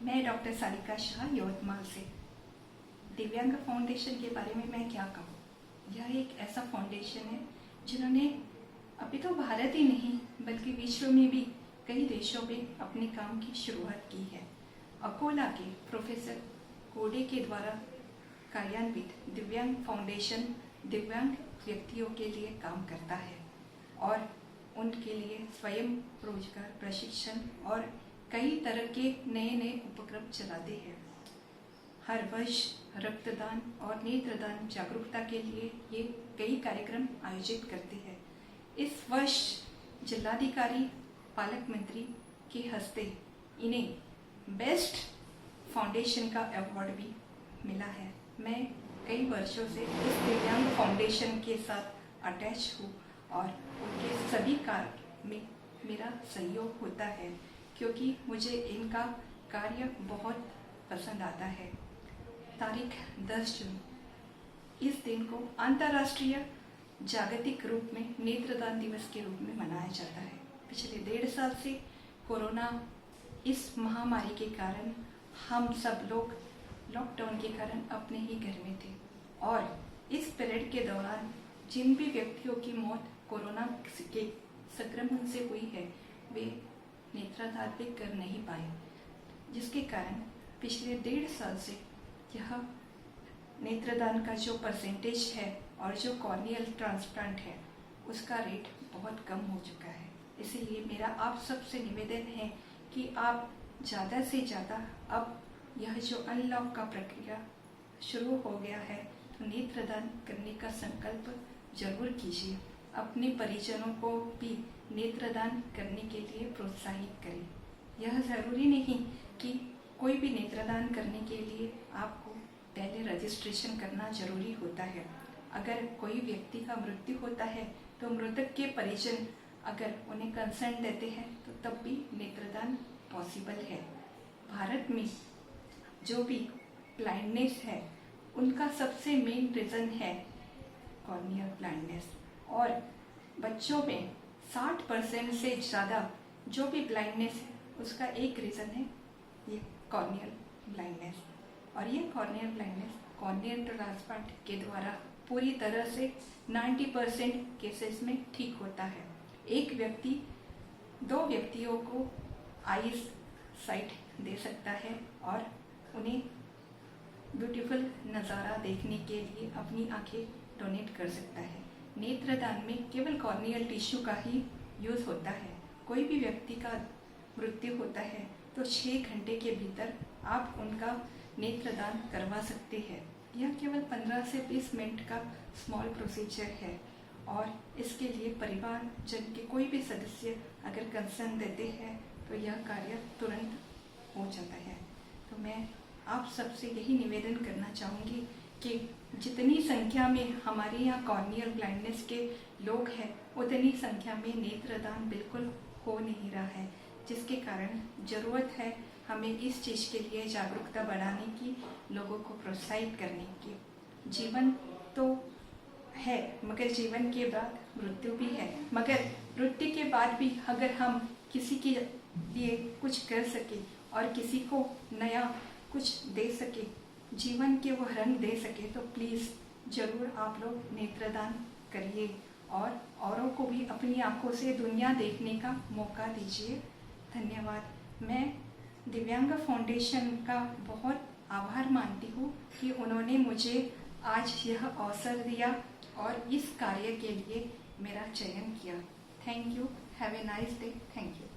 मैं डॉक्टर सारिका शाह यवतमाल से। दिव्यांग फाउंडेशन के बारे में मैं क्या कहूँ। यह एक ऐसा फाउंडेशन है जिन्होंने अभी तो भारत ही नहीं बल्कि विश्व में भी कई देशों में अपने काम की शुरुआत की है। अकोला के प्रोफेसर कोडे के द्वारा कार्यान्वित दिव्यांग फाउंडेशन दिव्यांग व्यक्तियों के लिए काम करता है और उनके लिए स्वयं रोजगार प्रशिक्षण और कई तरह के नए नए उपक्रम चलाते हैं। हर वर्ष रक्तदान और नेत्रदान जागरूकता के लिए ये कई कार्यक्रम आयोजित करते हैं। इस वर्ष जिलाधिकारी पालक मंत्री के हस्ते इन्हें बेस्ट फाउंडेशन का अवार्ड भी मिला है। मैं कई वर्षों से इस दिव्यांग फाउंडेशन के साथ अटैच हूँ और उनके सभी कार्य में मेरा सहयोग होता है क्योंकि मुझे इनका कार्य बहुत पसंद आता है। तारीख 10 जून इस दिन को अंतर्राष्ट्रीय जागतिक रूप में नेत्रदान दिवस के रूप में मनाया जाता है। पिछले 1.5 साल से कोरोना इस महामारी के कारण हम सब लोग लॉकडाउन के कारण अपने ही घर में थे और इस पीरियड के दौरान जिन भी व्यक्तियों की मौत कोरोना के संक्रमण से हुई है वे नेत्रदान भी कर नहीं पाए, जिसके कारण पिछले 1.5 साल से यह नेत्रदान का जो परसेंटेज है और जो कॉर्नियल ट्रांसप्लांट है उसका रेट बहुत कम हो चुका है। इसीलिए मेरा आप सबसे निवेदन है कि आप ज़्यादा से ज़्यादा अब यह जो अनलॉक का प्रक्रिया शुरू हो गया है तो नेत्रदान करने का संकल्प जरूर कीजिए। अपने परिजनों को भी नेत्रदान करने के लिए प्रोत्साहित करें। यह ज़रूरी नहीं कि कोई भी नेत्रदान करने के लिए आपको पहले रजिस्ट्रेशन करना जरूरी होता है। अगर कोई व्यक्ति का मृत्यु होता है तो मृतक के परिजन अगर उन्हें कंसर्न देते हैं तो तब भी नेत्रदान पॉसिबल है। भारत में जो भी ब्लाइंडनेस है उनका सबसे मेन रीज़न है कॉर्नियल ब्लाइंडनेस और बच्चों में 60% से ज़्यादा जो भी ब्लाइंडनेस है उसका एक रीज़न है ये कॉर्नियल ब्लाइंडनेस। और ये कॉर्नियल ब्लाइंडनेस कॉर्नियल ट्रांसप्लांट के द्वारा पूरी तरह से 90% केसेस में ठीक होता है। एक व्यक्ति 2 व्यक्तियों को आईज साइट दे सकता है और उन्हें ब्यूटीफुल नज़ारा देखने के लिए अपनी आंखें डोनेट कर सकता है। नेत्रदान में केवल कॉर्नियल टिश्यू का ही यूज़ होता है। कोई भी व्यक्ति का मृत्यु होता है तो 6 घंटे के भीतर आप उनका नेत्रदान करवा सकते हैं। यह केवल 15 से 20 मिनट का स्मॉल प्रोसीजर है और इसके लिए परिवार जन के कोई भी सदस्य अगर कंसर्न देते हैं तो यह कार्य तुरंत हो जाता है। तो मैं आप सबसे यही निवेदन करना चाहूँगी कि जितनी संख्या में हमारे यहाँ कॉर्नियल ब्लाइंडनेस के लोग हैं उतनी संख्या में नेत्रदान बिल्कुल हो नहीं रहा है, जिसके कारण ज़रूरत है हमें इस चीज़ के लिए जागरूकता बढ़ाने की, लोगों को प्रोत्साहित करने की। जीवन तो है मगर जीवन के बाद मृत्यु भी है, मगर मृत्यु के बाद भी अगर हम किसी के लिए कुछ कर सके और किसी को नया कुछ दे सके, जीवन के वो रंग दे सके तो प्लीज़ ज़रूर आप लोग नेत्रदान करिए और औरों को भी अपनी आंखों से दुनिया देखने का मौका दीजिए। धन्यवाद। मैं दिव्यांग फाउंडेशन का बहुत आभार मानती हूँ कि उन्होंने मुझे आज यह अवसर दिया और इस कार्य के लिए मेरा चयन किया। Thank you. Have a nice day. Thank you.